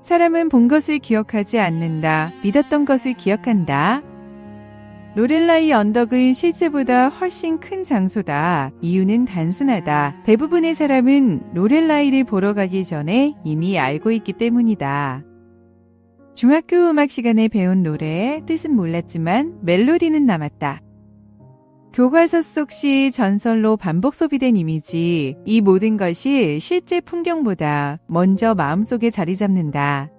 사람은 본 것을 기억하지 않는다. 믿었던 것을 기억한다. 로렐라이 언덕은 실제보다 훨씬 큰 장소다. 이유는 단순하다. 대부분의 사람은 로렐라이를 보러 가기 전에 이미 알고 있기 때문이다. 중학교 음악 시간에 배운 노래의 뜻은 몰랐지만 멜로디는 남았다. 교과서 속 시 전설로 반복 소비된 이미지, 이 모든 것이 실제 풍경보다 먼저 마음속에 자리 잡는다.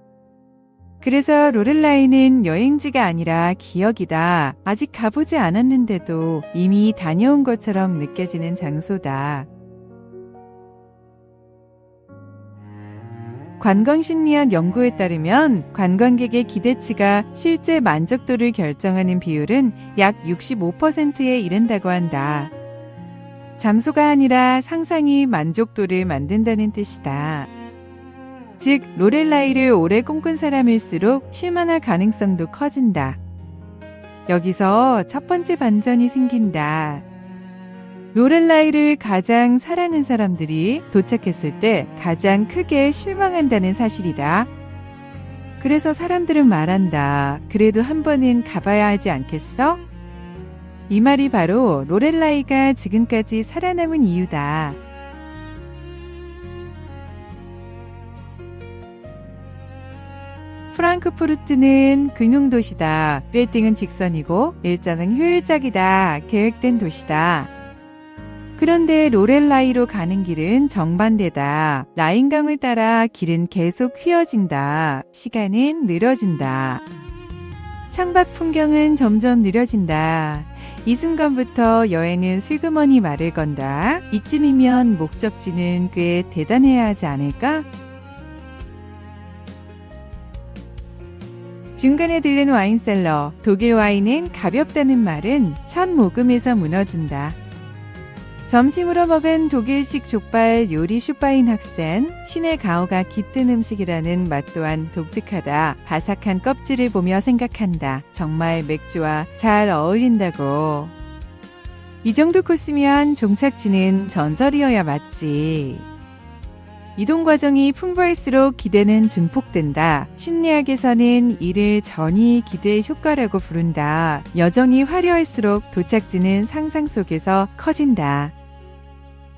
그래서 로렐라이는 여행지가 아니라 기억이다. 아직 가보지 않았는데도 이미 다녀온 것처럼 느껴지는 장소다. 관광심리학 연구에 따르면 관광객의 기대치가 실제 만족도를 결정하는 비율은 약 65%에 이른다고 한다. 장소가 아니라 상상이 만족도를 만든다는 뜻이다. 즉, 로렐라이를 오래 꿈꾼 사람일수록 실만할 가능성도 커진다. 여기서 첫 번째 반전이 생긴다. 로렐라이를 가장 사랑하는 사람들이 도착했을 때 가장 크게 실망한다는 사실이다. 그래서 사람들은 말한다. 그래도 한 번은 가봐야 하지 않겠어? 이 말이 바로 로렐라이가 지금까지 살아남은 이유다. 프랑크푸르트는 금융도시다. 빌딩은 직선이고 일정은 효율적이다. 계획된 도시다. 그런데 로렐라이로 가는 길은 정반대다. 라인강을 따라 길은 계속 휘어진다. 시간은 늘어진다. 창밖 풍경은 점점 느려진다. 이 순간부터 여행은 슬그머니 말을 건다. 이쯤이면 목적지는 꽤 대단해야 하지 않을까? 중간에 들른 와인셀러. 독일 와인은 가볍다는 말은 첫 모금에서 무너진다. 점심으로 먹은 독일식 족발 요리 슈파인 학생, 신의 가오가 깃든 음식이라는 맛 또한 독특하다. 바삭한 껍질을 보며 생각한다. 정말 맥주와 잘 어울린다고. 이 정도 코스면 종착지는 전설이어야 맞지. 이동 과정이 풍부할수록 기대는 증폭된다. 심리학에서는 이를 전이 기대 효과라고 부른다. 여정이 화려할수록 도착지는 상상 속에서 커진다.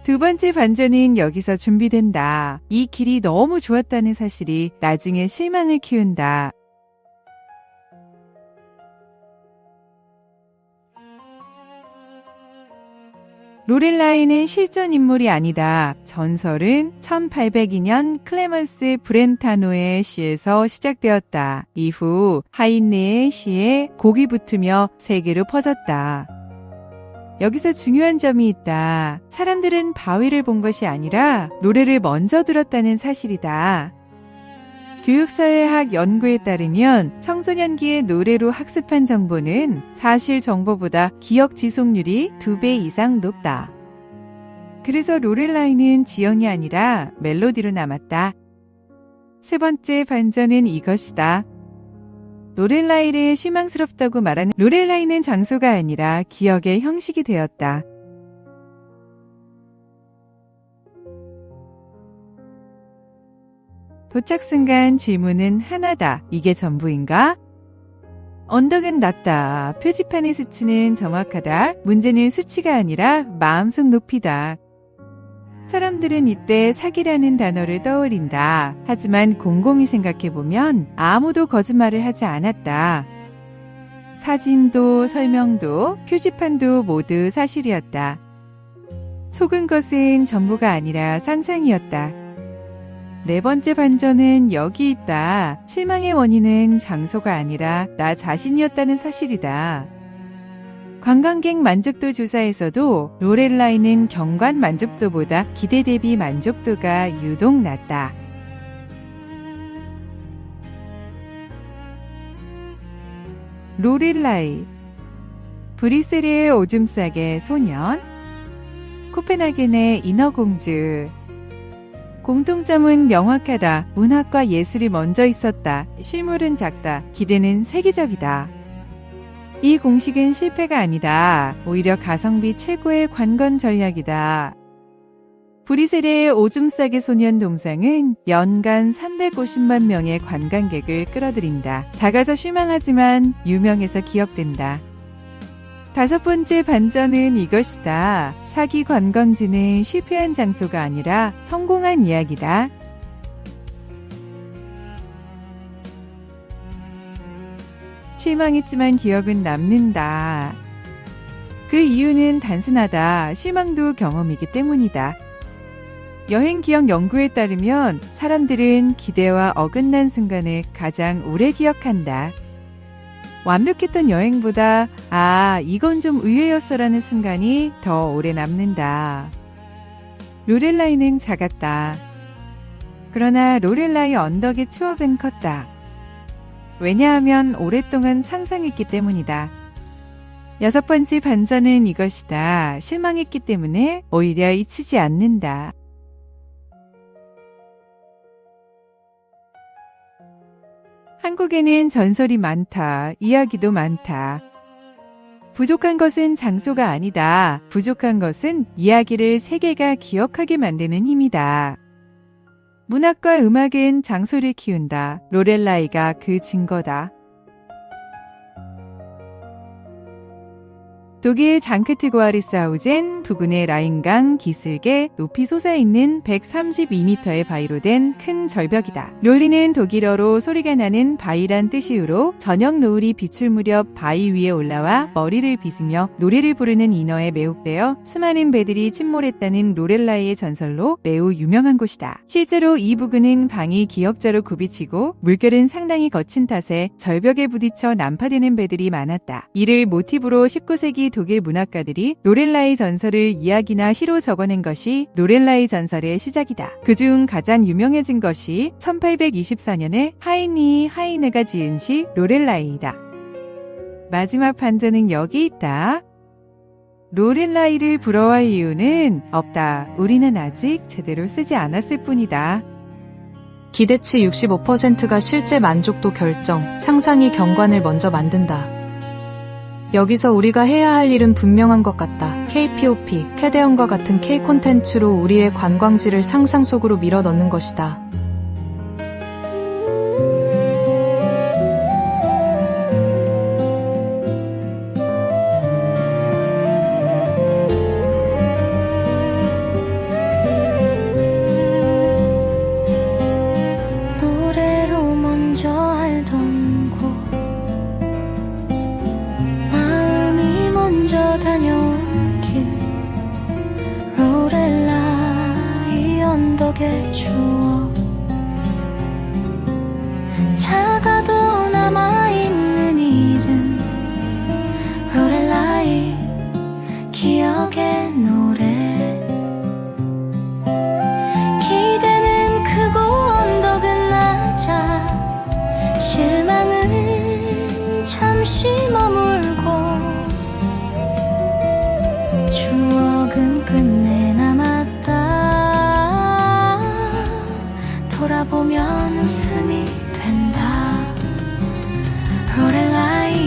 두 번째 반전은 여기서 준비된다. 이 길이 너무 좋았다는 사실이 나중에 실망을 키운다. 로렐라이는 실존 인물이 아니다. 전설은 1802년 클레먼스 브렌타노의 시에서 시작되었다. 이후 하인네의 시에 곡이 붙으며 세계로 퍼졌다. 여기서 중요한 점이 있다. 사람들은 바위를 본 것이 아니라 노래를 먼저 들었다는 사실이다. 교육사회학 연구에 따르면 청소년기의 노래로 학습한 정보는 사실 정보보다 기억 지속률이 2배 이상 높다. 그래서 로렐라이는 지형이 아니라 멜로디로 남았다. 세 번째 반전은 이것이다. 로렐라이를 실망스럽다고 말하는 로렐라이는 장소가 아니라 기억의 형식이 되었다. 도착 순간 질문은 하나다. 이게 전부인가? 언덕은 낮다. 표지판의 수치는 정확하다. 문제는 수치가 아니라 마음속 높이다. 사람들은 이때 사기라는 단어를 떠올린다. 하지만 곰곰이 생각해보면 아무도 거짓말을 하지 않았다. 사진도 설명도 표지판도 모두 사실이었다. 속은 것은 전부가 아니라 상상이었다. 네 번째 반전은 여기 있다. 실망의 원인은 장소가 아니라 나 자신이었다는 사실이다. 관광객 만족도 조사에서도 로렐라이는 경관 만족도보다 기대 대비 만족도가 유독 낮다. 로렐라이, 브뤼셀의 오줌 싸개 소년, 코펜하겐의 인어공주. 공통점은 명확하다. 문학과 예술이 먼저 있었다. 실물은 작다. 기대는 세계적이다. 이 공식은 실패가 아니다. 오히려 가성비 최고의 관광 전략이다. 브뤼셀의 오줌 싸기 소년 동상은 연간 350만 명의 관광객을 끌어들인다. 작아서 실망하지만 유명해서 기억된다. 5번째 반전은 이것이다. 사기 관광지는 실패한 장소가 아니라 성공한 이야기다. 실망했지만 기억은 남는다. 그 이유는 단순하다. 실망도 경험이기 때문이다. 여행 기억 연구에 따르면 사람들은 기대와 어긋난 순간을 가장 오래 기억한다. 완벽했던 여행보다 이건 좀 의외였어라는 순간이 더 오래 남는다. 로렐라이는 작았다. 그러나 로렐라이 언덕의 추억은 컸다. 왜냐하면 오랫동안 상상했기 때문이다. 6번째 반전은 이것이다. 실망했기 때문에 오히려 잊히지 않는다. 한국에는 전설이 많다. 이야기도 많다. 부족한 것은 장소가 아니다. 부족한 것은 이야기를 세계가 기억하게 만드는 힘이다. 문학과 음악은 장소를 키운다. 로렐라이가 그 증거다. 독일 장크트고아르스하우젠 부근의 라인강 기슭에 높이 솟아있는 132m의 바위로 된 큰 절벽이다. 롤리는 독일어로 소리가 나는 바위란 뜻이므로 저녁 노을이 비출 무렵 바위 위에 올라와 머리를 빗으며 노래를 부르는 인어에 매혹되어 수많은 배들이 침몰했다는 로렐라이의 전설로 매우 유명한 곳이다. 실제로 이 부근은 방이 기역자로 굽이치고 물결은 상당히 거친 탓에 절벽에 부딪혀 난파되는 배들이 많았다. 이를 모티브로 19세기 독일 문학가들이 로렐라이 전설을 이야기나 시로 적어낸 것이 로렐라이 전설의 시작이다. 그중 가장 유명해진 것이 1824년에 하이니 하이네가 지은 시 로렐라이이다. 마지막 반전은 여기 있다. 로렐라이를 부러워할 이유는 없다. 우리는 아직 제대로 쓰지 않았을 뿐이다. 기대치 65%가 실제 만족도 결정, 상상이 경관을 먼저 만든다. 여기서 우리가 해야 할 일은 분명한 것 같다. KPOP, 캐대언과 같은 K콘텐츠로 우리의 관광지를 상상 속으로 밀어 넣는 것이다. 노래로 먼저 알던 곳 먼저 다녀온 길 로렐라이 언덕의 추억 작아도 남아있는 이름 로렐라이 기억의 노래 기대는 크고 언덕은 낮아 실망은 잠시 머물고 추억은 끝내 남았다. 돌아보면 웃음이 된다. 로렐라이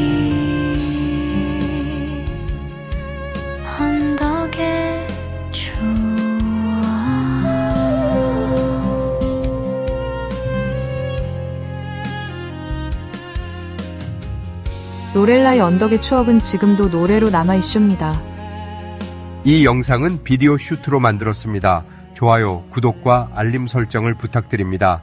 언덕의 추억 로렐라이 언덕의 추억은 지금도 노래로 남아있습니다. 이 영상은 비디오 슈트로 만들었습니다. 좋아요, 구독과 알림 설정을 부탁드립니다.